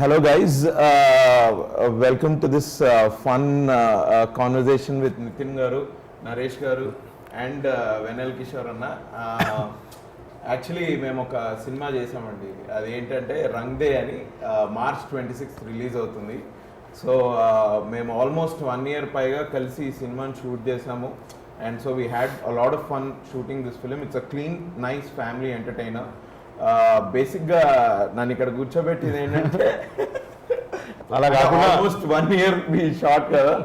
Hello guys, welcome to this fun conversation with Nitin Garu, Naresh Garu and Venel Kishore Anna. Actually మేము ఒక cinema చేసామండి, అది ఏంటంటే రంగ్ దే అని మార్చ్ 26th రిలీజ్ అవుతుంది. సో మేము ఆల్మోస్ట్ 1 year పైగా కలిసి ఈ సినిమాని షూట్ చేసాము. And so we had a lot of fun shooting this film. It's a clean nice family entertainer. బేసిక్గా నన్ను ఇక్కడ కూర్చోబెట్టింది ఏంటంటే అలా కాకుండా ఆల్మోస్ట్ 1 year మీ షార్ట్ కదా.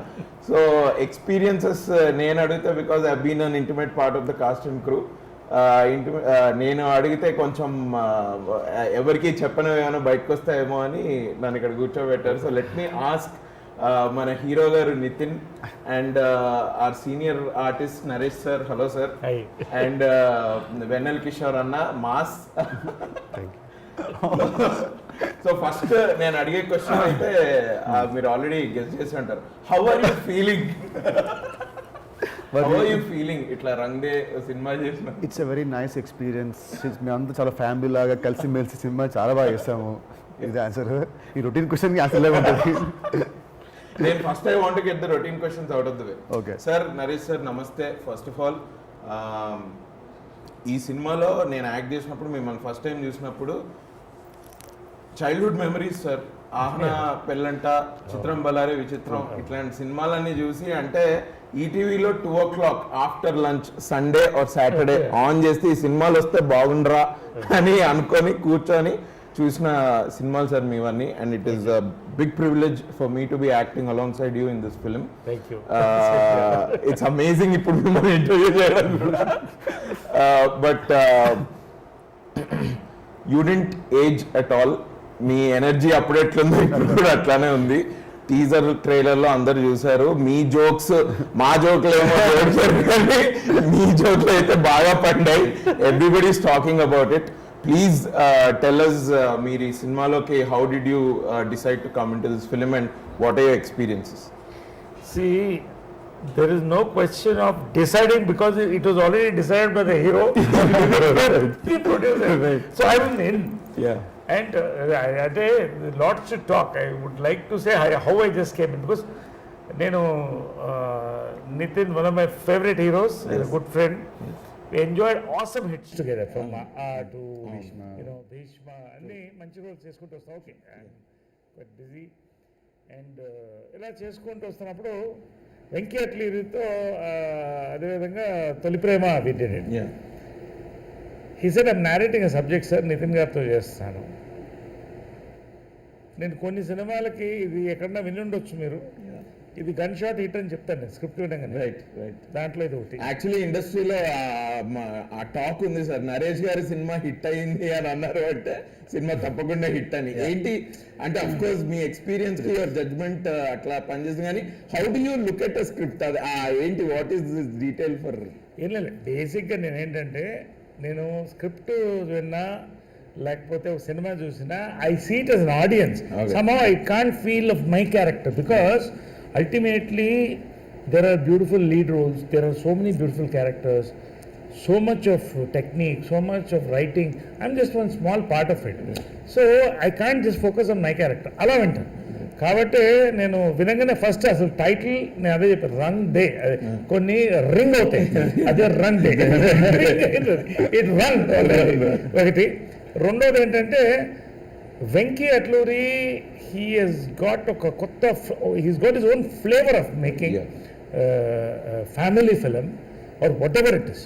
సో ఎక్స్పీరియన్సెస్ నేను అడిగితే because I been an intimate part of the cost and crew. నేను అడిగితే కొంచెం ఎవరికి చెప్పనివేమో బయటకు వస్తాయేమో అని నన్ను ఇక్కడ కూర్చోబెట్టారు. సో లెట్ మీ ఆస్క్ మన హీరో గారు Nithin and our senior artist Naresh sir. Hello sir. And Vennela Kishore అన్న మాస్. సో ఫస్ట్ నేను అడిగే క్వశ్చన్ అయితే మీరు ఆల్రెడీ గెస్ చేసి ఉంటారు. How are you feeling? ఇట్లా రంగ్ దే సినిమా చేసిన it's a very nice experience. మేము అంతా చాలా ఫ్యామిలీ లాగా కలిసి మెలిసి సినిమా చాలా బాగా చేస్తాము. ఇది ఆన్సర్. ఈ రొటీన్ క్వశ్చన్కి ఆన్సర్ లేకుంటుంది. నేను first I want to get the routine questions out of the way. Okay sir. Naresh sir నమస్తే. ఫస్ట్ ఆఫ్ ఆల్ ఈ సినిమాలో నేను యాక్ట్ చేసినప్పుడు మిమ్మల్ని ఫస్ట్ టైం చూసినప్పుడు చైల్డ్హుడ్ మెమరీస్ సార్. ఆహ్నా, పెళ్ళంట, చిత్రం బలారే విచిత్రం ఇట్లాంటి సినిమాలన్నీ చూసి అంటే ఈటీవీలో 2 o'clock after lunch Sunday or Saturday on చేస్తే ఈ సినిమాలు వస్తే బాగుండరా అని అనుకొని కూర్చొని చూసిన సినిమాలు సార్ మీవన్నీ. And it is a big privilege for me to be acting alongside you in this film. It's amazing ఇప్పుడు మిమ్మల్ని ఇంటర్వ్యూ చేయడం కూడా. But you didn't age at all. మీ ఎనర్జీ అప్పుడు ఎట్లుందో ఇప్పుడు కూడా అట్లానే ఉంది. టీజర్ ట్రైలర్ లో అందరు చూసారు. మీ జోక్స్ మా జోక్లు ఏమో కానీ మీ జోక్లు అయితే బాగా పండాయి. Everybody is talking about it. Please tell us మీరు ఈ సినిమాలోకి how did you decide to come into this film and what are your experiences? See, there is no question of deciding because it was already decided by the hero. The producer. So I was in. Yeah. And lots to talk. I would like to say how I just came in because Nitin, one of my favorite heroes, yes. A good friend. Yes. We enjoyed awesome hits together from to Bhishma. అన్ని మంచి roles చేసుకుంటూ వస్తాం. Okay, quite busy. And ఇలా చేసుకుంటూ వస్తున్నప్పుడు వెంకీ అట్లీతో అదేవిధంగా తొలి ప్రేమ వింటెడ్. He said, I'm narrating a subject, sir, Nitin గారితో చేస్తాను. నేను కొన్ని సినిమాలకి ఇది ఎక్కడన్నా వినుండొచ్చు మీరు, ఇది గన్ షాట్ హిట్ అని చెప్తాను నేను స్క్రిప్ట్ వినగానే. రైట్. దాంట్లో ఇది ఒకటి. యాక్చువల్లీ ఇండస్ట్రీలో ఆ టాక్ ఉంది సార్, నరేష్ గారి సినిమా హిట్ అయింది అని అన్నారు అంటే సినిమా తప్పకుండా హిట్ అని. ఏంటి అంటే అఫ్ కోర్స్ మీ ఎక్స్పీరియన్స్ కి యువర్ జడ్జ్మెంట్ అట్లా పనిచేస్తుంది, కానీ how do you look at a script? అది ఏంటి, what is this detail for? ఏం లేదు, బేసిక్గా నేను స్క్రిప్ట్ విన్నా లేకపోతే ఒక సినిమా చూసినా I see it as an audience. Somehow I can't feel of my character because ultimately there are beautiful lead roles, there are so many beautiful characters, so much of technique, so much of writing. I'm just one small part of it. So I can't just focus on my character. అలా వింటాను కాబట్టి నేను వినగానే first అసలు title నేను అదే చెప్పాను, రంగ్ day. కొన్ని రింగ్ అవుతాయి, అదే రంగ్ డే. ఇట్ రంగ్ ఒకటి. రెండోది ఏంటంటే వెంకీ అట్లూరి హీస్ గాట్ ఒక కొత్త, he's got his own flavour of making family film or whatever it is.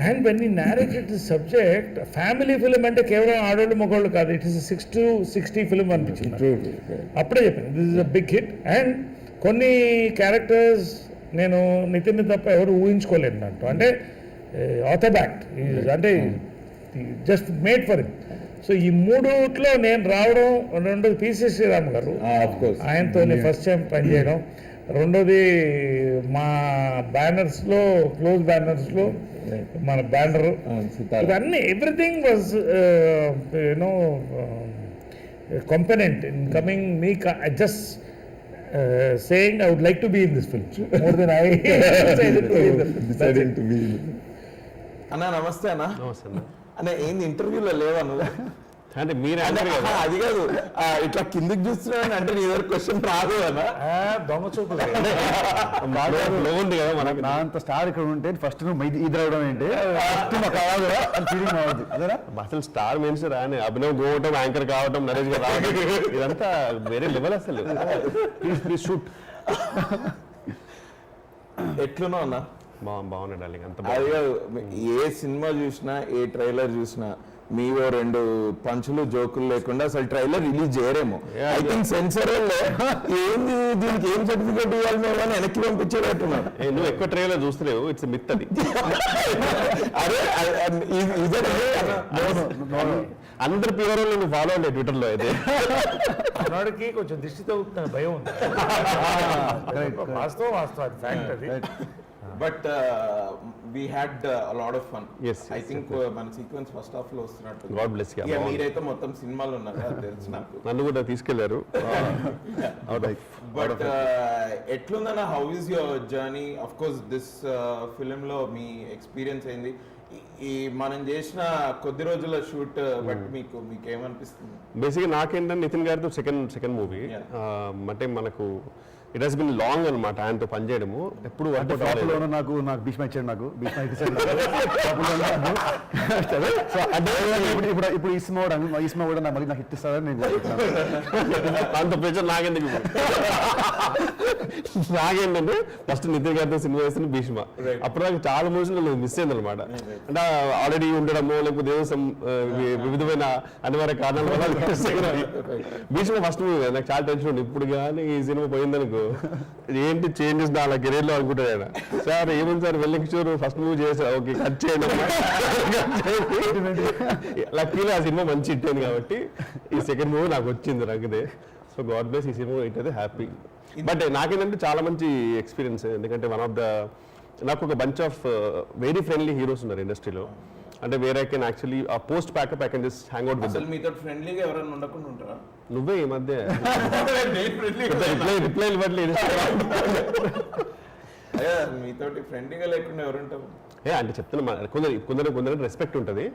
And when he narrated the subject, family film అంటే కేవలం ఆడోళ్ళు మగోళ్ళు కాదు, ఇట్ ఈస్ 6 to 60 ఫిలిం అనిపించింది. అప్పుడే చెప్పాను this is a big hit. And కొన్ని characters నేను నితిన్ తప్ప ఎవరు ఊహించుకోలేదు దాంట్లో. అంటే ఆథోబ్యాక్ట్ అంటే just made for him. So ఈ మూడుట్లో నేను రావడం, రెండోది పిసి శ్రీరామ్ గారు, ఆయనతో ఫస్ట్ టైం పనిచేయడం, రెండోది మా బ్యానర్స్లో క్లోజ్ బ్యానర్స్లో మన బ్యానర్, ఇవన్నీ everything was component in coming me just saying I would like to be in this film more than I decided to be. అన్నా నమస్తే. అన్న అన్న ఏంది ఇంటర్వ్యూలో లేవా నువ్వు? అంటే మీరు అంటే, అన్నారు కదా అది కాదు ఇట్లా కిందికి చూస్తున్నాను అంటే నీ దగ్గర క్వశ్చన్ రాదు కదా. దొంగ చూపులు లో ఉంది కదా మనకు. నా అంత స్టార్ ఇక్కడ ఉంటే ఫస్ట్ నువ్వు ఇది రావడం ఏంటి ఫస్ట్ మాకు కావాలి అని ఫీలింగ్ అవుతుంది అదేనా. అసలు స్టార్ మీన్స్ రాని అభినవ్ గోవటం, యాంకర్ కావటం, నరేష్ గారు రావడం ఇదంతా వేరే లెవెల్ అసలు. Please shoot. ఎట్లున్నావు అన్న? బాగున్నాడు డార్లింగ్, అంత అది కాదు, ఏ సినిమా చూసినా ఏ ట్రైలర్ చూసినా మీవో 2 పంచులు జోకులు లేకుండా అసలు ట్రైలర్ రిలీజ్ చేయరేమో. ఐ థింక్ సెన్సర్ ఏంది దీనికి ఏం సర్టిఫికేట్ ఇవ్వాలి మేము అని వెనక్కి పంపించేటట్టున్నారు. నువ్వు ఎక్కువ ట్రైలర్ చూస్తలేవు, ఇట్స్ మిత్ అది. అరే ఇదే అందరు ప్యూర్ నువ్వు ఫాలో అవ్వండి ట్విట్టర్ లో అయితే. మనోడికి కొంచెం దిష్టి తగ్గుతున్న భయం ఉంది. వాస్తవం అది ఫ్యాక్ట్ అది. But we had lot of fun. Yes, I think మన సీక్వెన్స్ ఫస్ట్ హాఫ్ లో వస్తున్నట్టు. God bless you. ఇక మీరైతే మొత్తం సినిమాలు ఉన్నారు అది తెలుసు నాకు. నన్ను కూడా తీసుకెళ్లారు. బట్ ఎట్లుందన్న, how is your journey? Of course this film లో మీ ఎక్స్పీరియన్స్ ఏంది? ఈ మనం చేసిన కొద్ది రోజుల షూట్ బట్ మీకేమనిపిస్తుంది? బేసిక్గా నాకేంటంటే నితిన్ గారితో సెకండ్ మూవీ. అంటే మనకు ఇట్ హస్ బిన్ లాంగ్ అనమాట ఆయనతో పనిచేయడము. ఎప్పుడు అంటే టాప్లో నాకు భీష్మ ఇచ్చాడు, నాకు భీష్మ ఇచ్చాడు. సో అంటే ఇప్పుడు ఈ సినిమా కూడా నాకు మళ్ళీ నాకు హిట్ ఇస్తారని నేను అంత ప్రెషర్ నాకెందుకు. నాకేంటంటే ఫస్ట్ నితిన్ గారితో సినిమా వేస్తున్న భీష్మ. అప్పుడు నాకు చాలా మూవీస్ మిస్ అయింది అనమాట. అంటే ఆల్రెడీ ఉండడము లేకపోతే వివిధమైన అనివార్య కారణాల వల్ల భీష్మ ఫస్ట్ మూవీ నాకు చాలా టెన్షన్ ఉంది. ఇప్పుడు కానీ ఈ సినిమా పోయిందనుకో ఏంటి చేంజెస్ నా కెరీర్ లో అనుకుంటాడు ఆయన. సార్ ఏముంది సార్ వెల్లింగ్ షూర్ ఫస్ట్ మూవీ చేశారు, ఓకే కట్ చేయండి. లక్కీలో ఆ సినిమా మంచి హిట్ అయింది కాబట్టి ఈ సెకండ్ మూవీ నాకు వచ్చింది రగ్గిదే. సో గాడ్ బ్లెస్ ఈ సినిమా హిట్ అయితే హ్యాపీ. బట్ నాకేంటంటే చాలా మంచి ఎక్స్పీరియన్స్. ఎందుకంటే నాకు ఒక bunch of very friendly heroes ఉన్నారు ఇండస్ట్రీలో. అంటే వేరే can actually uh post pack up I can just hang out with them. మీతో ఫ్రెండ్లీగా ఎవరైనా ఉండకుండా ఉంటారా? నువ్వే ఈ మధ్య రిప్లై ఇవ్వట్లేదు. మీతోటి ఫ్రెండ్లీగా లేకుండా ఎవరుంటారు? అంటే చెప్తున్నా కొందరు రెస్పెక్ట్ ఉంటుంది,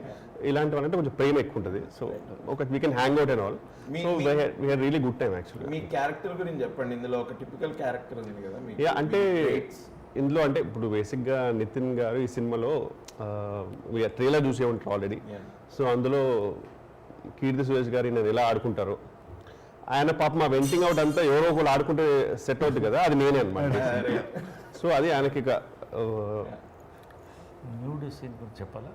ఇలాంటి వాళ్ళంటే కొంచెం ప్రేమ ఎక్కువ ఉంటుంది. సో ఒక we can hang out and all. So we had really good time actually. Me character గురించి చెప్పండి. ఇందులో ఒక టిపికల్ క్యారెక్టర్ ఉంది కదా అంటే ఇందులో అంటే ఇప్పుడు బేసిక్గా నితిన్ గారు ఈ సినిమాలో ట్రైలర్ చూసే ఉంటారు ఆల్రెడీ. సో అందులో కీర్తి సురేష్ గారు నేను ఎలా ఆడుకుంటారు, ఆయన పాప మా వెంటింగ్ అవుట్ అంతా ఎవరో ఒకరు ఆడుకుంటే సెట్ అవుతుంది కదా, అది నేనే అనమాట. సో అది ఆయనకి ఇక న్యూడ్ సీన్ గురించి చెప్పాలా?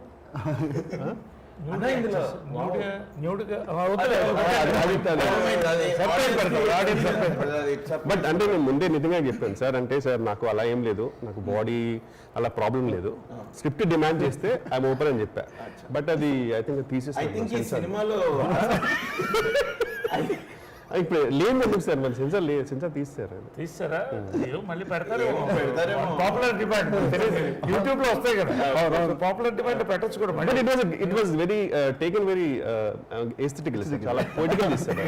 బట్ అంటే నేను ముందే నిజంగా చెప్పాను సార్, అంటే సార్ నాకు అలా ఏం లేదు, నాకు బాడీ అలా ప్రాబ్లం లేదు, స్క్రిప్ట్ డిమాండ్ చేస్తే ఐఎమ్ ఓపెన్ అని చెప్పా. బట్ అది ఐ థింక్ తీసేసి సినిమాలో ఇప్పుడు లేదు ఎందుకు సార్, మన సెన్సార్ తీస్తారా మళ్ళీ పెడతారేమో. పెడతారేమో. పాపులర్ డిమాండ్ యూట్యూబ్ లో వస్తాయి కదా, పాపులర్ డిమాండ్ పెట్టచ్చు కూడా. But it was very taken very aesthetical, చాలా పొయిటికల్ తీస్తారు.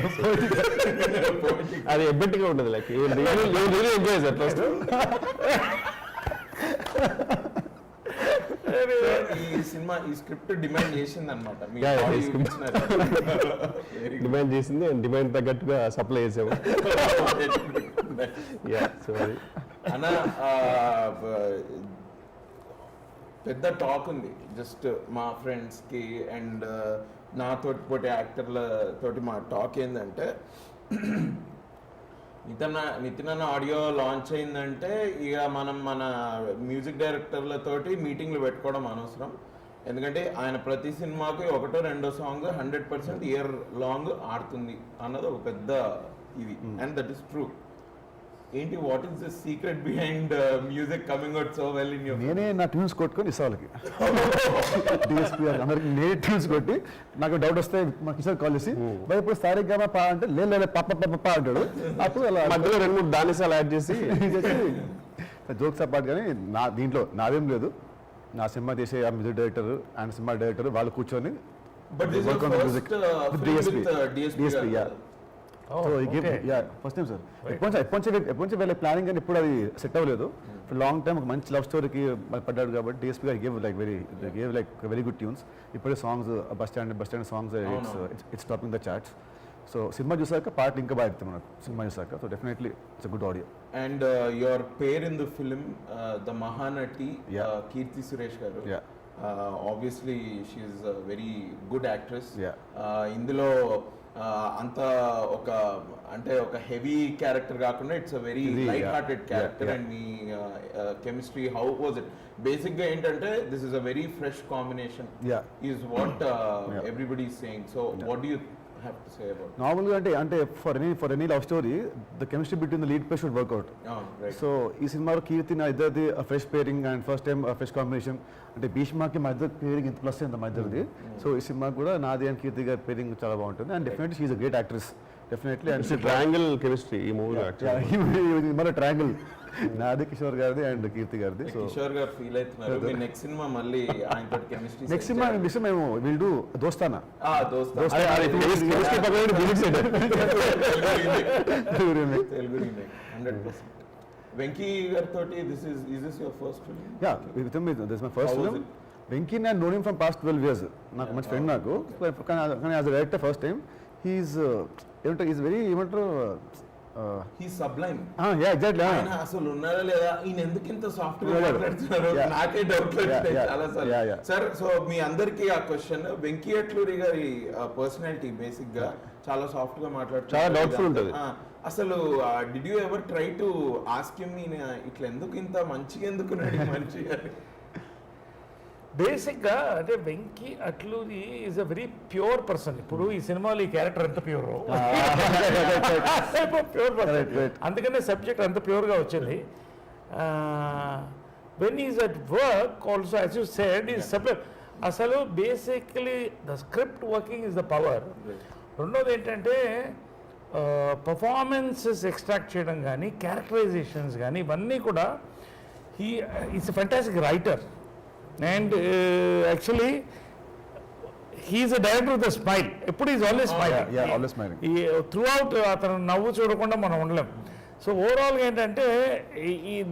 అది ఎబ్బెట్టిగా ఉండదు, లైక్ ఎంజాయ్ సార్ ఫస్ట్. ఈ సినిమా ఈ స్క్రిప్ట్ డిమాండ్ చేసింది అనమాట. డిమాండ్ చేసింది, డిమాండ్ తగ్గట్టుగా సప్లై చేసాము. అన్న పెద్ద టాక్ ఉంది జస్ట్ మా ఫ్రెండ్స్ కి అండ్ నాతోటి పోటీ యాక్టర్ల తోటి మా టాక్ ఏంటంటే నితిన్ అన్న ఆడియో లాంచ్ అయిందంటే ఇక మనం మన మ్యూజిక్ డైరెక్టర్లతోటి మీటింగ్లు పెట్టుకోవడం అనవసరం. ఎందుకంటే ఆయన ప్రతి సినిమాకి 1 2 సాంగ్ 100% ఇయర్ లాంగ్ ఆడుతుంది అన్నది ఒక పెద్ద ఇది. And that is true. ఏంటి, what is the secret behind music coming out so well in your? నేనే నా ట్యూన్స్ కొట్టుకొని ఇస్తా వాళ్ళకి, డిఎస్పీ అందరికి నేనే ట్యూన్స్ కొట్టి, నాకు డౌట్ వస్తే మా కిషోర్ కాల్ చేసి ఇప్పుడు సారీగా పా అంటే లేదు పప్ప అంటాడు. అప్పుడు అలా మధ్యలో 2 3 దానిసాలు యాడ్ చేసి జోక్స్ అపార్ట్. కానీ నా దీంట్లో నాదేం లేదు. నా సినిమా తీసే ఆ music director and cinema director వాళ్ళు కూర్చొని but this is first DSP. Oh, so okay. First time sir ఎప్పటి వెళ్ళే ప్లానింగ్ కానీ ఇప్పుడు అది సెట్ అవ్వలేదు ఫర్ లాంగ్ టైం ఒక మంచి లవ్ స్టోరీకి పడ్డాడు కాబట్టి డిఎస్పీ గారు gave like very good tunes ఇప్పుడే songs bus stand songs it's topping the charts so cinema చూసాక పాటలు ఇంకా బాగా ఎత్తాం మనకు సినిమా చూసాక so definitely it's good audio. And your pair in the film the Mahanati Keerthy Suresh గారు. Obviously she's very good actress. ఇందులో అంత ఒక అంటే ఒక హెవీ క్యారెక్టర్ కాకుండా it's a very light hearted character. And మీ chemistry how was it? Basic గా ఏంటంటే this is a very fresh combination is what everybody is saying. So what do you have to say about నార్మల్గా అంటే for any love story the chemistry between the lead play should work out. So ఈ సినిమాలో కీర్తి నా ఇద్దరిది fresh pairing and first time fresh combination. అంటే భీష్మకి మా ఇద్దరు పేరింగ్ ఇంత ప్లస్ అయింది మా ఇద్దరిది. సో ఈ సినిమాకి కూడా నాది అండ్ కీర్తి గారి పేరింగ్ చాలా బాగుంటుంది. And definitely she's a great actress definitely. And triangle chemistry ఈ మూవీ మన ట్రయాంగిల్ నాది కిషోర్ గారిది అండ్ కీర్తి గారిది. సో కిషోర్ గారు ఫీల్ అవుతున్నారు. మీ నెక్స్ట్ సినిమా మళ్ళీ ఆయనతో కెమిస్ట్రీ నెక్స్ట్ సినిమా మేము will do Dostana. Telugu remake 100%. Venky గారితో this your first film? Yeah with him this my first film. Venky నేను known him from past 12 years. నాకు మంచి ఫ్రెండ్ నాకు. కానీ as a director first time he's ఏమంటారు ఈజ్ వెరీ ఏమంటారు he sublime. Yeah exactly. ఆయన అసలు ఉన్నారా లేదా, ఈయన ఎందుకు ఇంత సాఫ్ట్ గా మాట్లాడుతున్నారు నాకే డౌట్ చాలా సార్. సార్ సో మీ అందరికి ఆ క్వశ్చన్, వెంకీ అట్లూరి గారి పర్సనాలిటీ బేసిక్ గా చాలా సాఫ్ట్ గా మాట్లాడుతున్నారు, చాలా డౌట్ఫుల్ ఉంటుంది. అసలు did you ever try to ask him ఇట్లా ఎందుకు ఇంత మంచిగా ఎందుకు మంచిగా? బేసిక్గా అంటే Venky Atluri is a very pure person. ఇప్పుడు ఈ సినిమాలో ఈ క్యారెక్టర్ ఎంత ప్యూర్ ప్యూర్ పర్సన్, అందుకనే సబ్జెక్ట్ అంత ప్యూర్గా వచ్చింది. When is at work also as you said is subject. అసలు basically the script working is the power. రెండోది ఏంటంటే పర్ఫార్మెన్సెస్ ఎక్స్ట్రాక్ట్ చేయడం కానీ క్యారెక్టరైజేషన్స్ కానీ ఇవన్నీ కూడా is a fantastic writer. And actually he is a director with a smile. Eప్పుడు is always smiling. Yeah, always smiling. Throughout అతను నవ్వు చూడకుండా మనం ఉండలేం. సో ఓవరాల్గా ఏంటంటే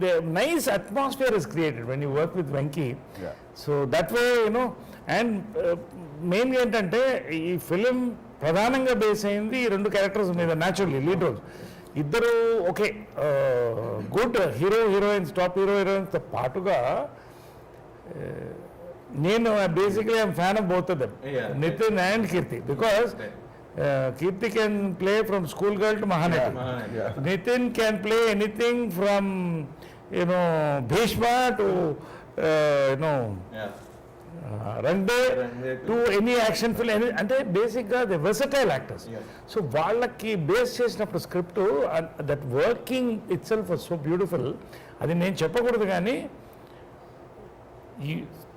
the nice atmosphere is created when you work with Venki. Yeah. So that way and మెయిన్గా ఏంటంటే ఈ ఫిలిం ప్రధానంగా బేస్ అయింది ఈ రెండు క్యారెక్టర్స్ మీద. న్యాచురల్లీ లీడ్ రోల్స్ ఇద్దరు ఓకే గుడ్ హీరోయిన్స్ టాప్ హీరోయిన్స్తో పాటుగా నేను basically I'm fan of both of them, Nithin and Keerthy, because Kirti can play from schoolgirl to Mahanati. Nitin can play anything from Bhishma to Rangde to any action film. అంటే బేసిక్గా the versatile actors. So వాళ్ళకి base చేసినప్పుడు script that working it self was so beautiful. అది నేను చెప్పకూడదు కానీ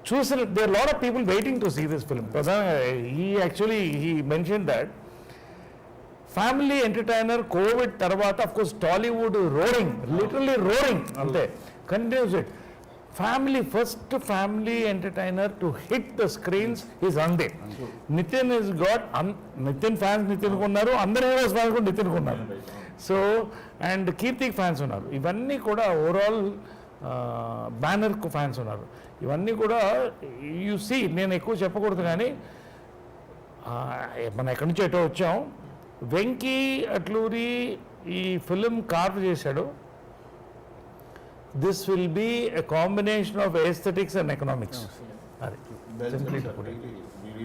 చూసిన there are a lot of people waiting to see this film. He mentioned that family entertainer covid తర్వాత of course Tollywood roaring, literally roaring అంతే continues it. First family entertainer to hit the screens is అందే. Nithin is got Nithin fans నితిన్కు ఉన్నారు, అందరు heroes fans కూడా నితిన్కు ఉన్నారు. So and కీర్తికి fans ఉన్నారు. ఇవన్నీ కూడా ఓవరాల్ బ్యానర్కు ఫ్యాన్స్ ఉన్నారు. ఇవన్నీ కూడా యూ సీ, నేను ఎక్కువ చెప్పకూడదు కానీ మనం ఎక్కడి నుంచి ఎటో వచ్చాం. వెంకీ అట్లూరి ఈ ఫిలిం కార్వ్ చేశాడు. This will be a combination of aesthetics and economics. అది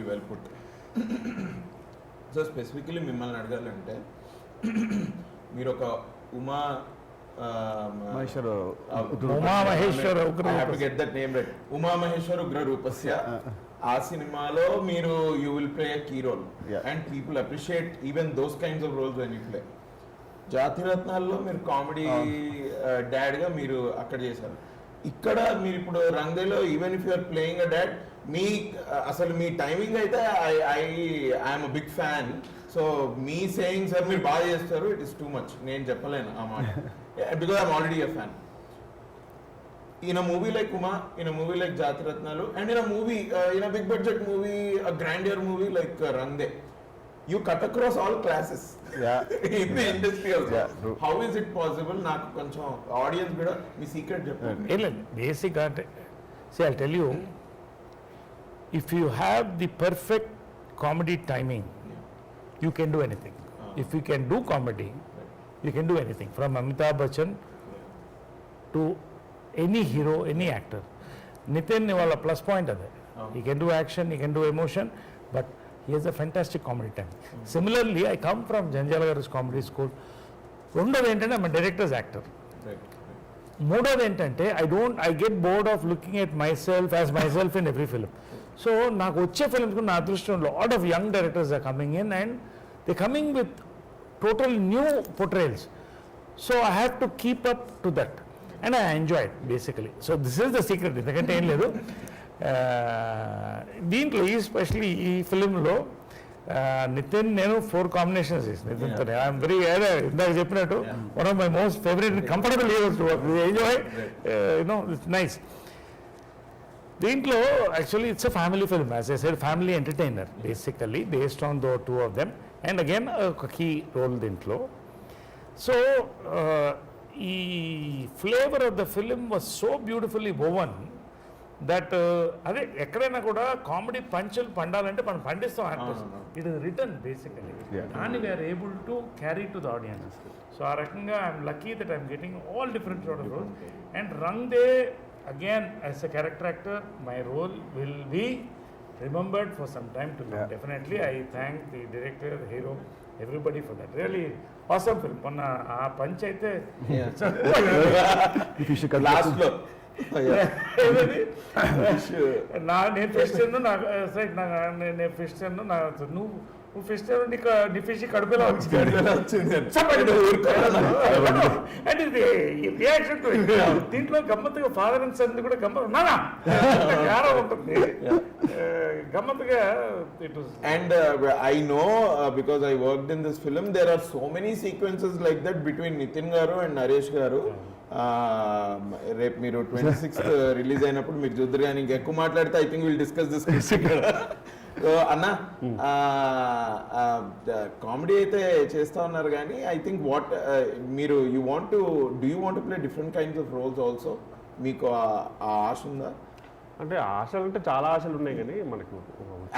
వెల్ పుట్. సో స్పెసిఫికలీ మిమ్మల్ని అడగాలంటే మీరు ఒక ఉమామహేశ్వర ఉగ్ర రూపస్య ఆ సినిమాలో మీరు you will play a key role and people appreciate even those kinds of roles when you play. జాతిరత్నాల్లో మీరు కామెడీ డాడ్ గా మీరు అక్కడ చేశారు. ఇక్కడ మీరు ఇప్పుడు రంగేలో even if you're playing a dad అసలు మీ టైమింగ్ అయితే I'm a big fan. So మీ సేయింగ్ సార్ మీరు బాగా చేస్తారు, ఇట్ ఇస్ టూ మచ్, నేను చెప్పలేను ఆ మాట, because I'm already a fan. In a movie like Uma, in a movie like Jatiratnalu, and in a movie, in a big budget movie, a grandeur movie like Rangde, you cut across all classes Yeah. in the industry also. Yeah, true. How is it possible? నాకు కొంచెం audience కూడా మీ secret చెప్పండి. ఏం లేదు basic అంటే see I tell you if you have the perfect comedy timing you can do anything if you can do comedy you can do anything from Amitabh Bachchan to any hero any actor Nithin వాళ్ళ plus point అదే he can do action he can do emotion but he has a fantastic comedy time. Similarly, I come from Janjala Garu's comedy school. రెండోది ఏంటంటే I'm a director's actor. మూడోది ఏంటంటే I get bored of looking at myself as myself in every film. So నాకు వచ్చే films నా అదృష్టం lot of young directors are coming in and they're coming with total new portrayals. So I have to keep up to that and I enjoy it basically. So this is the secret. ఎందుకంటే ఏం లేదు దీంట్లో especially ఈ ఫిలింలో నితిన్ నేను 4 combinations నితిన్తో I'm very ఇందాక చెప్పినట్టు one of my most favourite comfortable heroes to work enjoy you know it's nice దీంట్లో actually it's a family film as I said family entertainer basically based on those 2 of them and again ఒక key role దీంట్లో so ఈ flavour of the film was so beautifully woven that అదే ఎక్కడైనా కూడా comedy పంచులు పండాలంటే మనం పండిస్తాం actors it is return basically దాన్ని we're able to carry to the audience so ఆ రకంగా I'm lucky that I'm getting all different sort of roles and Rang De again as a character actor my role will be remembered for some time to come definitely I thank the director hero everybody for that really awesome film మొన్న ఆ punch అయితే last లో నేను fish తిన్ను నేను fish తిన్ను నువ్వు fish తిన్ను నీ ఫిష్ కడుపులో అండ్ ఇది రియాక్షన్ దీంట్లో గమ్మత్తుగా ఫాదర్ అండ్ సన్ కూడా గమ్మత్ గారం ఉంటుంది గమ్మత్తుగా it and I know because I worked in this film there are so many sequences like that between Nitin garu and Naresh garu రేపు మీరు 26th రిలీజ్ అయినప్పుడు మీరు చూద్దరు కానీ ఇంకెక్కువ మాట్లాడితే I think will discuss this so అన్న comedy అయితే చేస్తా ఉన్నారు కానీ ఐ థింక్ వాట్ మీరు you want to play different kinds of roles also మీకు ఆ ఆశ ఉందా అంటే ఆశలు అంటే చాలా ఆశలు ఉన్నాయి కానీ మనకు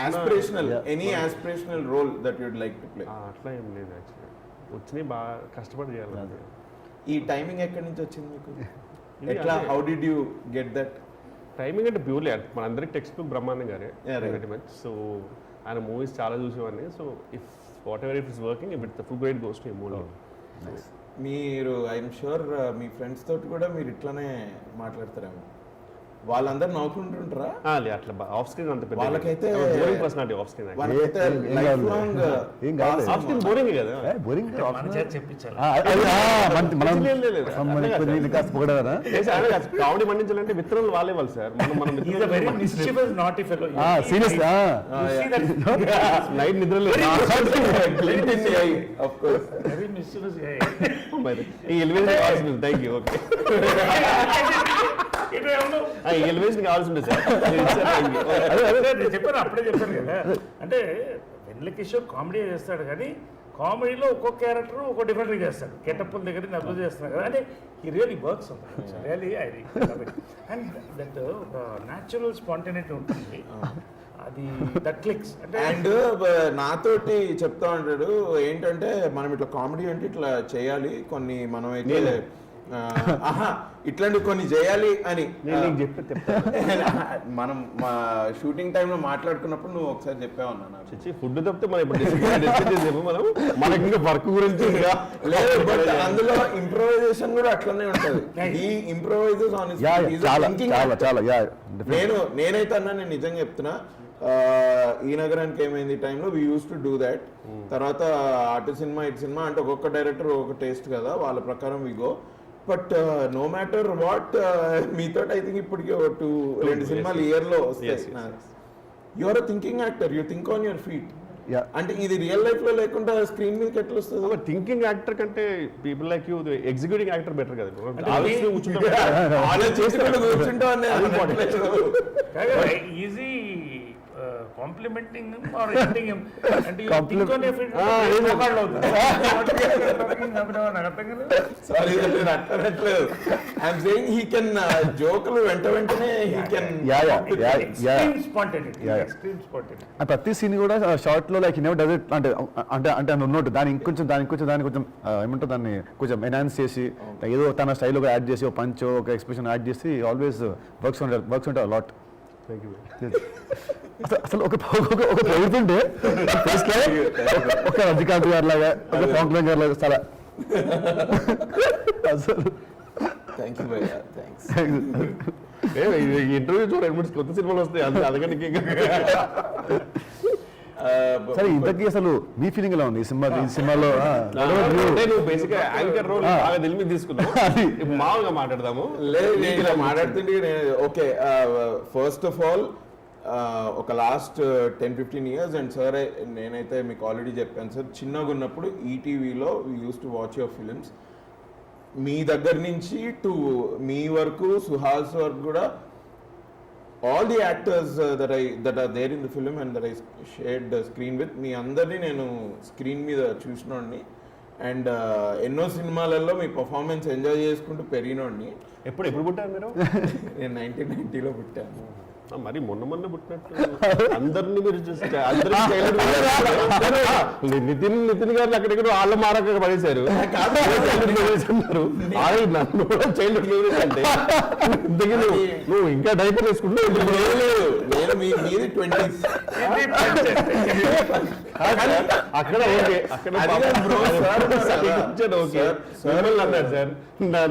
aspirational any aspirational role that you'd like to play అట్లా ఏం లేదు యాక్చువల్లీ వచ్చినాయి బాగా కష్టపడి చేయాలి ఈ టైమింగ్ ఎక్కడి నుంచి వచ్చింది మీకు ఎట్లా how did you get that timing అంటే ప్యూర్లీ మన అందరికి టెక్స్ట్ బుక్ బ్రహ్మాండం గారే Yeah, right. Very much so ఆయన మూవీస్ చాలా చూసేవాడిని so if what ever if is working if it the full great goes to movie మీరు ఐఎమ్ షూర్ మీ ఫ్రెండ్స్ తోటి కూడా మీరు ఇట్లానే మాట్లాడతారేమో వాళ్ళందరూ నవ్వుకుంటుంటారా అట్లా ఆఫ్ స్క్రీన్ అంత పెద్ద వాళ్ళకైతే బోరింగ్ పర్సనాలిటీ ఆఫ్ స్క్రీన్ వాళ్ళకైతే లైఫ్ లాంగ్ ఏం కాదు. ఆఫ్ స్క్రీన్ బోరింగ్ కదా బోరింగ్ మన చేత చెప్పించాలి కామెడీ పండించాలంటే విత్తనాలు వాళ్ళే వాళ్ళు సార్ మనం He's a very mischievous, naughty fellow. Serious You see that? Night నిద్ర లేదు glint in the eye, of course. Very mischievous guy. ఈ ఎలివేషన్ కావాల్సి ఉంటుంది థ్యాంక్ యూ ఓకే ఇటు ఏమన్నా? ఈ ఎలివేషన్ కావాల్సి ఉంటుంది సార్ నేను చెప్పాను అప్పుడే చెప్పాను కదా అంటే వెన్నెల కిషోర్ కామెడీ చేస్తాడు కానీ కామెడీలో ఒక్కొక్క క్యారెక్టర్ ఒక్కో డిఫరెంట్గా చేస్తాడు గెటప్పుల దగ్గర నేను అబ్జర్వ్ చేస్తున్నాను కదా అంటే ఈ really works really and that natural spontaneity ఉంటుంది అది దట్ క్లిక్స్ అంటే అండ్ నాతోటి చెప్తా ఉంటాడు ఏంటంటే మనం ఇట్లా కామెడీ అంటే ఇట్లా చేయాలి కొన్ని మనం అయితే ఇట్లాంటి కొన్ని చేయాలి అని మనం మా షూటింగ్ టైంలో మాట్లాడుకున్నప్పుడు నువ్వు ఒకసారి చెప్పావు అన్న నాకు. ఫుడ్ తప్పితే మనం ఇప్పుడు డిస్కస్ చేసాము మనం మనకి ఇంకా వర్క్ గురించి లేదు బట్ అందులో ఇంప్రూవైజేషన్ కూడా అట్లనే ఉంటది ఈ ఇంప్రూవైజెస్ ఆన్ నేనైతే అన్నా నేను నిజంగా చెప్తున్నా ఈ నగరానికి ఏమైంది ఈ టైంలో we use to do that తర్వాత అటు సినిమా ఇటు సినిమా అంటే ఒక్కొక్క డైరెక్టర్ ఒక్కొక్క టేస్ట్ కదా వాళ్ళ ప్రకారం we go but no matter what మీతో ఐ థింక్ ఇప్పటికి రెండు సినిమాలు ఇయర్ లో వస్తాయి you are thinking actor you think on your feet అంటే ఇది రియల్ లైఫ్ లో లేకుండా స్క్రీన్ మీదకి ఎట్లా వస్తుంది థింకింగ్ యాక్టర్ కంటే people like you executing actor better కదా easy complementing or ending him అంటే థింక్ ఆన్ ఎవ్రీ నాకు అర్థం కాదు. సారీ నేను అట్లనట్లేదు. ఐఎమ్ సేయింగ్ హీ కెన్ జోకులు వెంటనే he can extreme spontaneity and ప్రతి సీన్ కూడా షార్ట్ లో లైక్ నెవర్ డజ్ ఇట్ అంటే అంటే అంటే ఉన్నట్టు దాని ఇంకొంచెం ఏమంటారు దాన్ని కొంచెం ఎన్హాన్స్ చేసి ఏదో తన స్టైల్ యాడ్ చేసి ఒక పంచ్ ఒక ఎక్స్ప్రెషన్ యాడ్ చేసి ఆల్వేస్ వర్క్స్ ఉంటాయి లాట్. అసలు ఒక పొగుతుంటే ఒక రజనీకాంత్ గారి లాగా ఒక పవన్ కళ్యాణ్ గారి లాగా చాలా అసలు థ్యాంక్ యూ భయ్యా, థ్యాంక్స్. ఇంటర్వ్యూ చూడ 2-3 కొత్త సినిమాలు వస్తాయి అందుకని సరే ఇంతకీ అసలు మీ ఫీలింగ్ ఎలా ఉంది ఈ సినిమాలో నువ్వు బేసిక్ యాంకర్ రోల్ బాగా తెలిమి తీసుకున్నావు. ఇప్పుడు మామూలుగా మాట్లాడదాము. లేదు నేను ఇలా మాట్లాడుతుంటే ఓకే ఫస్ట్ ఆఫ్ ఆల్ ఒక లాస్ట్ 10-15 years అండ్ సార్ నేనైతే మీకు ఆల్రెడీ చెప్పాను సార్, చిన్నగా ఉన్నప్పుడు ఈటీవీలో we use to watch your films. మీ దగ్గర నుంచి టు మీ వరకు సుహాస్ వరకు కూడా all the actors that are there in the film and that I shared the screen with, మీ అందరినీ నేను స్క్రీన్ మీద చూసినోడిని అండ్ ఎన్నో సినిమాలలో మీ పర్ఫార్మెన్స్ ఎంజాయ్ చేసుకుంటూ పెరిగినోడిని. ఎప్పుడు పుట్టారు మీరు? నేను 1990లో పుట్టాను. మరి మొన్న పుట్టినట్టు అందరినీ మీరు చూసి నితిన్ గారిని అక్కడెక్కడ వాళ్ళ మారక పడేశారు. నన్ను కూడా చైల్డ్హుడ్ మెమరీస్ అంటే ఇంతకీ నువ్వు ఇంకా డైపర్ వేసుకుంటూ నేను మీది 20s అక్కడ ఓకే అక్కడ ఓకే అన్నాడు సార్.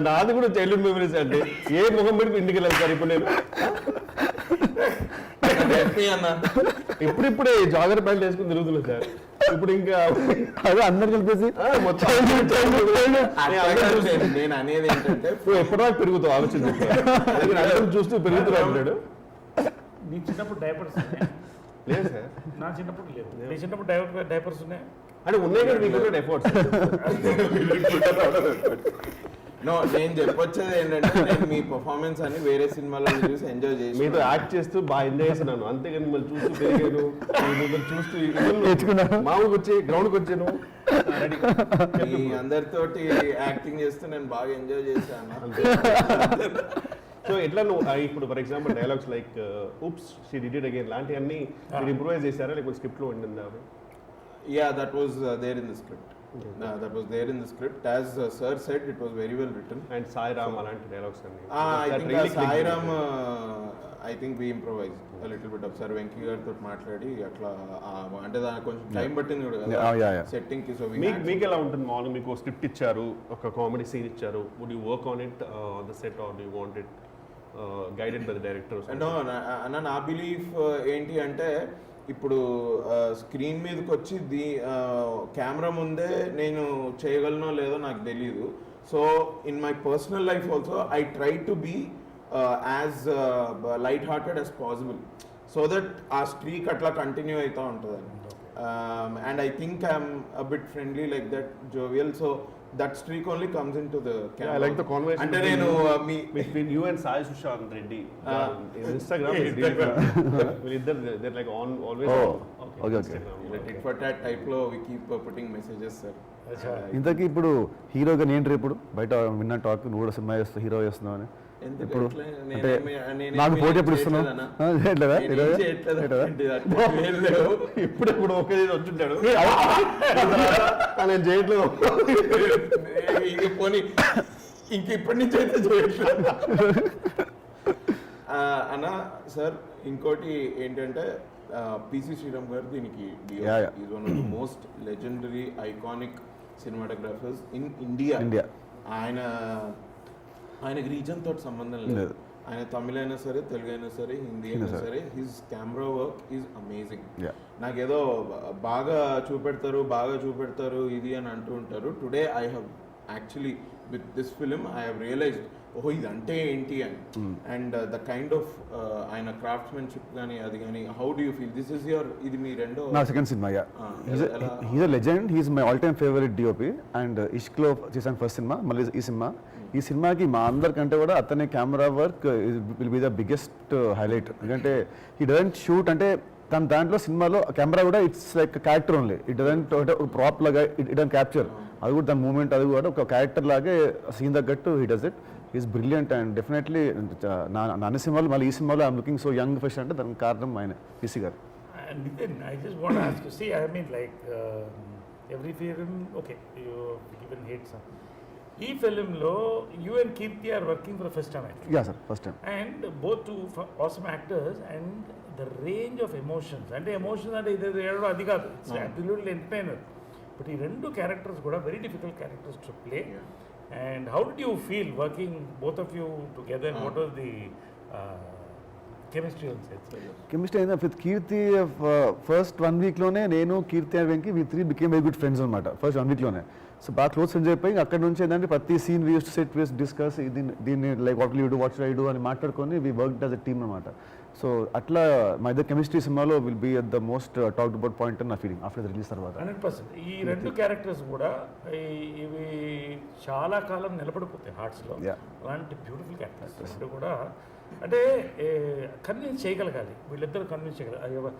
నాది కూడా చైల్డ్హుడ్ మెమరీస్ అంటే ఏ ముఖం పెట్టి ఇంటికి వెళ్ళాను సార్. ఇప్పుడు నేను ఇప్పుడిప్పుడే జాగర్ ప్యాంట్ వేసుకుని తిరుగుతున్నా సార్. ఇప్పుడు ఇంకా అదే అందరు కలిపేసి నేను అనేది ఏంటంటే నువ్వు ఎప్పటిదాకా పెరుగుతావు ఆలోచన చూస్తూ పెరుగుతున్నా అంటాడు. నీ చిన్నప్పుడు డైపర్స్ లేదు సార్, నా చిన్నప్పుడు లేదు. నీ చిన్నప్పుడు డైపర్స్ ఉన్నాయి అంటే ఉన్నాయి కదా మీకు ఎఫర్ట్స్. నో నేను చెప్పొచ్చేది ఏంటంటే నేను మీ పర్ఫార్మెన్స్ అని వేరే సినిమాలో చూసి ఎంజాయ్ చేసి మీతో యాక్ట్ చేస్తూ బాగా ఎంజాయ్ చేస్తున్నాను. అంతేగాని మిమ్మల్ని చూస్తూ పెరిగాను, మిమ్మల్ని చూస్తూ మామూలుగా వచ్చి గ్రౌండ్కి వచ్చాను. మీ అందరితోటి యాక్టింగ్ చేస్తూ నేను బాగా ఎంజాయ్ చేశాను. సో ఎట్లా నువ్వు ఇప్పుడు for example dialogues like oops she did it again లాంటివన్నీ మీరు ఇంప్రూవైజ్ చేశారా లేకపోతే స్క్రిప్ట్లో ఉండిందా? Yeah, that was there in the script. That was there in the script. As sir said, it was very well written. And Sai Ram అలాంటి dialogues అన్ని I think Sai Ram I think we improvised a little bit of sir Venky గారితో మాట్లాడి అట్లా అంటే దానికి కొంచెం time పట్టింది కూడా కదా సెట్టింగ్ కి. సో మీకు ఎలా ఉంటుంది మామూలుగా మీకు స్క్రిప్ట్ ఇచ్చారు, ఒక కామెడీ సీన్ ఇచ్చారు, would you work on it on the set or do you want it guided by the director? అన్న నా బిలీఫ్ ఏంటి అంటే ఇప్పుడు స్క్రీన్ మీదకి వచ్చి కెమెరా ముందే నేను చేయగలనో లేదో నాకు తెలియదు. So in my personal life also I try to be as light hearted as possible so that ఆ స్ట్రీక్ అట్లా కంటిన్యూ అవుతూ ఉంటుంది. And I think I'm a bit friendly like that jovial. So that streak only comes into the camera. Yeah, I like the conversation అంటే నేను between you and Sai Sushant Reddy in Instagram. They're like on always okay tit for tat type లో we keep putting messages sir. ఇంతకీ ఇప్పుడు హీరోగా నేను రేపు బయట విన్న టాక్ నువ్వు కూడా సినిమా చేస్తావు హీరో చేస్తున్నావు అని ఇప్పుడు అంటే నాకు పోటీ ఎప్పుడు ఇస్తున్నావు? ఇప్పుడు ఒకే వచ్చింటాడు నేను చేయట్లేదు. పోనీ ఇంక ఇప్పటి నుంచి అయితే చేయట్లేదు అన్న. సార్ ఇంకోటి ఏంటంటే పిసి శ్రీరామ్ గారు దీనికి is one of the most legendary iconic cinematographers in India. ఆయనకి రీజన్ తోటి సంబంధం లేదు. ఆయన తమిళ అయినా సరే, తెలుగు అయినా సరే, హిందీ అయినా సరే, his camera work is amazing. నాకేదో బాగా చూపెడతారు ఇది అని అంటూ ఉంటారు. Today I have actually with this film I have realised ఓహో ఇది అంటే ఏంటి అని. అండ్ ద కైండ్ ఆఫ్ ఆయన క్రాఫ్ట్స్మెన్షిప్ కానీ అది కానీ how do you feel this is your ఇది మీ రెండో నా సెకండ్ సినిమా. He's a legend, he's my all time favourite DOP. And ఇష్క్లో చేశాను ఫస్ట్ సినిమా, మళ్ళీ ఈ సినిమాకి మా అందరికంటే కూడా అతని camera work will be the biggest highlight. ఎందుకంటే హీ డజంట్ షూట్ అంటే దాంట్లో సినిమాలో కెమెరా కూడా it's like character only it doesn't prop లాగా ఇట్ డన్ క్యాప్చర్ అది కూడా దాని మూమెంట్ అది కూడా ఒక క్యారెక్టర్ లాగే సీన్ తగ్గట్టు he does it is brilliant and definitely అన్ని సినిమాలు మళ్ళీ ఈ సినిమాలో I'm looking so young fresh అంటే దానికి కారణం ఆయన పీసీ గారు. And Nitin, I just want to ask you, see, I mean, like, every film, okay, you even hate some. ఈ ఫిలింలో you and Keerthy are working for first time yeah sir first time and both two awesome actors and the range of emotions అంటే emotions అంటే ఇది ఏడో అది కాదు it's absolutely entertainer but ఈ రెండు క్యారెక్టర్స్ కూడా very difficult characters to play and how did you feel working both of you together what was the chemistry on set chemistry అయినా విత్ కీర్తి ఫస్ట్ 1 వీక్లోనే నేను Keerthy and Venky we 3 became very good friends అనమాట first 1 వీక్లోనే. So బాగా close friends అయిపోయి అక్కడ నుంచి ఏంటంటే ప్రతి scene we use to set we discuss దీన్ని like what you do what should I do అని మాట్లాడుకొని we work as a team అనమాట. సో అట్లా మా ఇద్దరు కెమిస్ట్రీ సినిమాలో will be at the most talked about point అని నా ఫీలింగ్ ఆఫ్టర్ ద రిలీజ్ తర్వాత. 100% ఈ రెండు క్యారెక్టర్స్ కూడా ఇవి చాలా కాలం నిలబడిపోతాయి హార్ట్స్లో. అలాంటి బ్యూటిఫుల్ క్యారెక్టర్స్ రెండు కూడా అంటే కన్విన్స్ చేయగలగాలి వీళ్ళిద్దరు కన్విన్స్ చేయగలగాలి.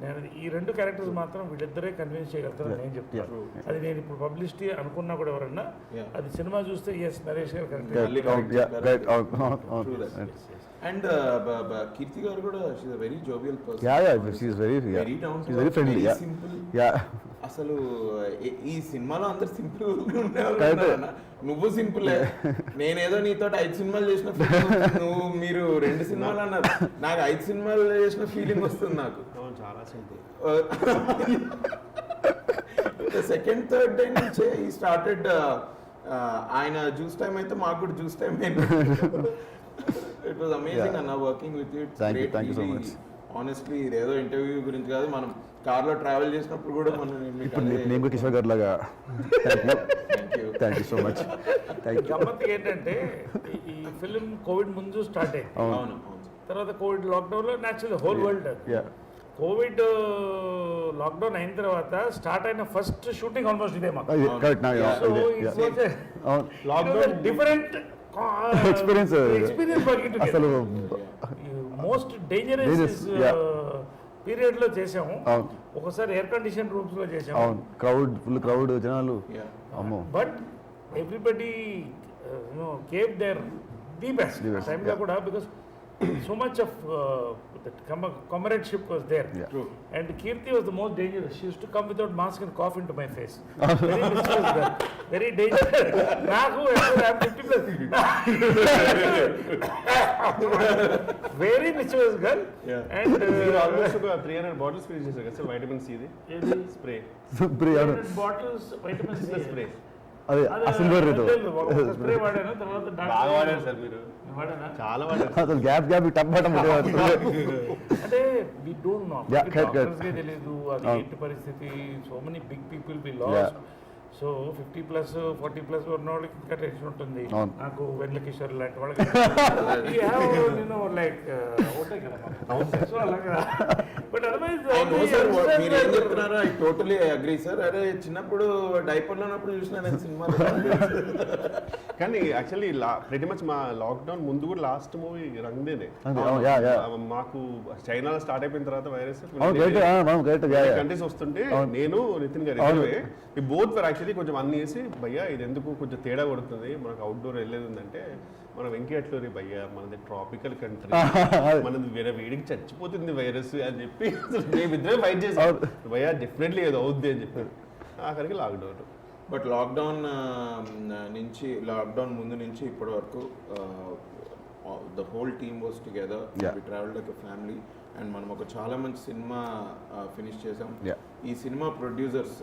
నేను ఈ రెండు క్యారెక్టర్స్ మాత్రం వీళ్ళిద్దరే కన్విన్స్ చేయగలుగుతారని నేను చెప్తాను. అది నేను ఇప్పుడు పబ్లిసిటీ అనుకున్నా కూడా ఎవరన్నా అది సినిమా చూస్తే ఎస్ నరేష్ గారు అండ్ కీర్తి గారు కూడా she's very jovial person. She's very down to very friendly. Simple. అసలు ఈ సినిమాలో అందరు సింపుల్ ఉండేవాళ్ళు. నువ్వు సింపులే, నేనేదో నీతో 5 సినిమాలు చేసిన నువ్వు మీరు 2 సినిమాలు అన్నారు. నాకు 5 సినిమాలు చేసిన ఫీలింగ్ వస్తుంది నాకు. చాలా సింపుల్. సెకండ్ థర్డ్ డే నుంచే ఈ స్టార్టెడ్ ఆయన జ్యూస్ టైం అయితే మాకు కూడా జ్యూస్ టైం అయింది. ఇట్ వాజ్ అమేజింగ్ అన్న working with you. Thank you so much. Honestly ఇదేదో ఇంటర్వ్యూ గురించి కాదు, మనం కార్లో ట్రావెల్ చేసినప్పుడు కూడా మనం ఇప్పుడు నేను కూడా కిషోర్ గారు లాగా థ్యాంక్ యూ సో మచ్. గమ్మత్తు ఏంటంటే ఈ ఫిలిం కోవిడ్ ముందు స్టార్ట్ అయింది. అవును. తర్వాత కోవిడ్ లాక్డౌన్లో natural whole world Covid lockdown అయిన తర్వాత స్టార్ట్ అయిన ఫస్ట్ షూటింగ్ ఆల్మోస్ట్ ఇదే మాకు. డిఫరెంట్ ఎక్స్పీరియన్స్ అసలు మోస్ట్ డేంజరస్ పీరియడ్ లో చేసాము. ఒకసారి ఎయిర్ కండిషన్ రూమ్స్ లో చేసాము. ఫుల్ క్రౌడ్ జనాలు. అమ్మో. But everybody gave their the best టైంలో కూడా because so much of that comradeship was there. True. And Kirti was the most dangerous. She used to come without mask and cough into my face. Very mischievous girl. Very dangerous. Naku, I'm 50 plus. Very mischievous girl. Yeah. And almost ఒక 300 bottles finish చేశారు కదా sir vitamin C spray. 300 bottles vitamin C spray. అదే silver spray వాడాను. తర్వాత బాగా వాడారు sir మీరు. వాడానా? చాలా వాడారు. అసలు గ్యాప్ టప్పటం అంటే వి డోంట్ నో correct. తెలియదు అది ఏంటి పరిస్థితి. So many big people we lost. So 50+ 40+ ఉన్న వాళ్ళకి ఇంకా టెన్షన్ ఉంటుంది. నాకు వెన్నెల కిషోర్ లాంటి వాళ్ళకి నేను లైక్ ఉంటాయి కదా. సో అలాగా బట్ అదర్వైజ్ మీరు ఏం చెప్తున్నారో ఐ టోటలీ అగ్రీ సార్. అరే చిన్నప్పుడు డైపర్లో ఉన్నప్పుడు చూసిన నేను సినిమాలో. కానీ యాక్చువల్లీ ప్రతి మచ్ మా లాక్డౌన్ ముందు కూడా లాస్ట్ మూవీ రంగ్దేనే మాకు చైనాలో స్టార్ట్ అయిపోయిన తర్వాత వైరస్ కంట్రీస్ వస్తుంటే నేను నితిన్ గారు బోత్ ఫర్ యాక్చువల్లీ కొంచెం అన్ని వేసి భయ్యా ఇది ఎందుకు కొంచెం తేడా కొడుతుంది మనకు అవుట్డోర్ వెళ్ళేది ఉందంటే మనం వెంకీ అట్లు రే భయ్యా మనది ట్రాపికల్ కంట్రీ మనది వేరే వేడికి చచ్చిపోతుంది వైరస్ అని చెప్పి మేమిద్దరే ఫైట్ చేసాం. భయ్యా డెఫినెట్లీ ఏదో అవుద్ది అని చెప్పి ఆఖరికి లాక్డౌన్. బట్ లాక్డౌన్ ముందు నుంచి ఇప్పటి వరకు the whole team was together. We travelled like a family and మనం ఒక చాలా మంచి సినిమా ఫినిష్ చేసాం. ఈ సినిమా ప్రొడ్యూసర్స్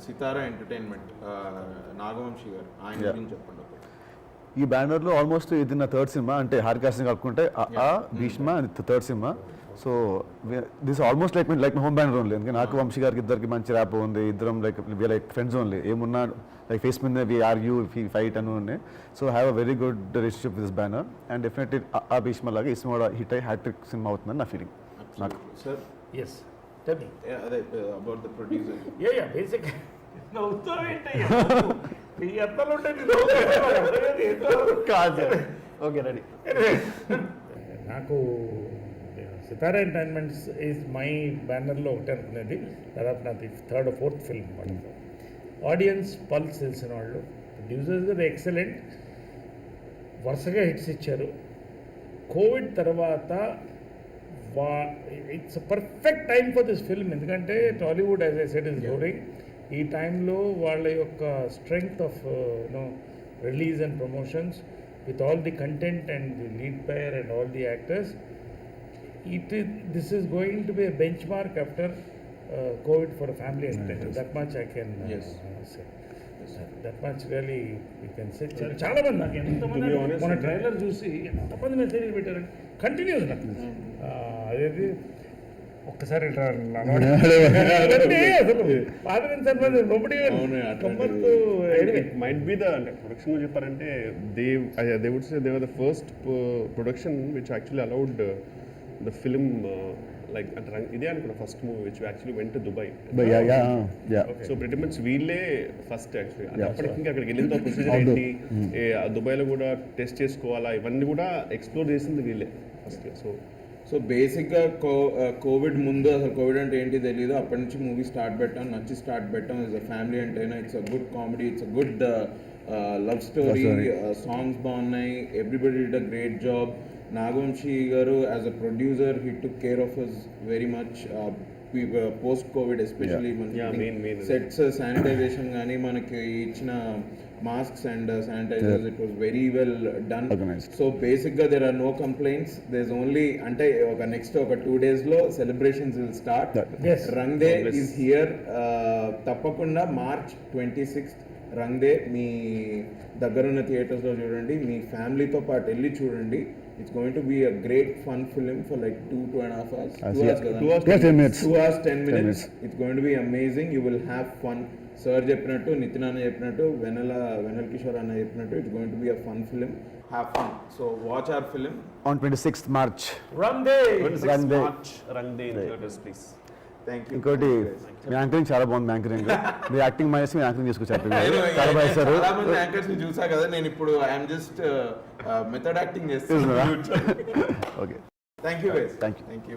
సితారా ఎంటర్టైన్మెంట్ నాగవంశీ గారు, ఆయన గురించి చెప్పండి. ఈ బ్యానర్లో ఆల్మోస్ట్ ఇది నా థర్డ్ సినిమా అంటే హారికాస్ని కలుపుకుంటే Bheeshma and third cinema. So this almost like my home banner only. ఎందుకంటే నాకు వంశీ గారికి ఇద్దరికి మంచి ర్యాప్ ఉంది. ఇద్దరం లైక్ ఫ్రెండ్స్ ఓన్లీ. ఏమున్నా లైక్ ఫేస్ మీద వి ఆర్గ్యూ ఫైట్ అని ఉన్నాయి. So have a very good relationship with this banner and definitely ఆ భీష్మ లాగా ఈ సినిమా హిట్ అయ్యి హ్యాట్రిక్ సినిమా అవుతుందని నా ఫీలింగ్. నాకు సార్ ఎస్ టెల్ మీ అదే about the producer. Yeah basic నాకు సితారా ఎంటర్టైన్మెంట్స్ ఈజ్ మై బ్యానర్లో ఒకటే అనుకునేది, దాదాపు నాది 3rd or 4th ఫిల్మ్ వాళ్ళతో. ఆడియన్స్ పల్స్ తెలిసిన వాళ్ళు, ప్రొడ్యూసర్స్ గా ఎక్సలెంట్, వరుసగా హిట్స్ ఇచ్చారు. కోవిడ్ తర్వాత it's perfect time for this film, ఎందుకంటే Tollywood as I said is growing. ఈ టైంలో వాళ్ళ యొక్క strength of release and promotions with all the content and the lead pair and all the actors, this is going to be a benchmark after COVID for a family entertainment. That much I can say. That much really we can say. చాలా మంది నాకు ఎంతమంది మన trailer చూసి ఎంతమంది message పెట్టారు, continuous నాకు అదేది ఒక్కసారి మైట్ బి ద అంటే ప్రొడక్షన్ చెప్పారంటే they would say they were the first production which actually allowed the film like అంటే ఇదే అనుకున్నా first movie which actually went to Dubai. So pretty much వీళ్ళే ఫస్ట్ యాక్చువల్లీ అంటే అప్పటికి ఇంకా అక్కడికి వెళ్ళిన ప్రొసీజర్ ఏంటి, దుబాయ్లో కూడా టెస్ట్ చేసుకోవాలా, ఇవన్నీ కూడా ఎక్స్ప్లోర్ చేసింది వీళ్ళే ఫస్ట్. సో బేసిక్గా కోవిడ్ ముందు అసలు కోవిడ్ అంటే ఏంటి తెలియదు, అప్పటి నుంచి మూవీ స్టార్ట్ పెట్టాం, నచ్చి స్టార్ట్ పెట్టాం. It's a family entertainer, it's a good comedy, it's a good love story, songs బాగున్నాయి, everybody did a great job. Nagavamshi గారు as a producer he took care of us very much post covid, especially మన sets sanitization కానీ మనకి ఇచ్చిన masks and sanitizers, it was very well done. Organized. So basically there are no complaints. There's only ante oka next oka 2 days lo celebrations will start. Yes. Rang Day is here. Tappakunda March 26th Rang Day మీ దగ్గరున్న థియేటర్స్లో చూడండి, మీ ఫ్యామిలీతో పాటు వెళ్ళి చూడండి. It's going to be a great fun film for like 2.5 hours. 2 hours 10 minutes. It's going to be amazing. You will have fun. Sir చెప్పినట్టు, నితిన్ అన్న చెప్పినట్టు, వెనల్ కిషోర్ అన్న చెప్పినట్టు, it's going to be a fun film. Have fun. So watch hour film on 26th March. Run Day. Run Day in theaters, please. Thank you. ఇంకోటి మీ anchoring చాలా బాగుంది, anchoring మీ acting మానేసి మీ anchoring చేసుకొచ్చారు, చాలా బాగా చేశారు. చాలా మంది యాంకర్స్ ని చూసా కదా, నేను ఇప్పుడు ఐఎమ్ జస్ట్ మెథడ్ యాక్టింగ్ చేస్తున్నాను. Okay, thank you guys. Thank you.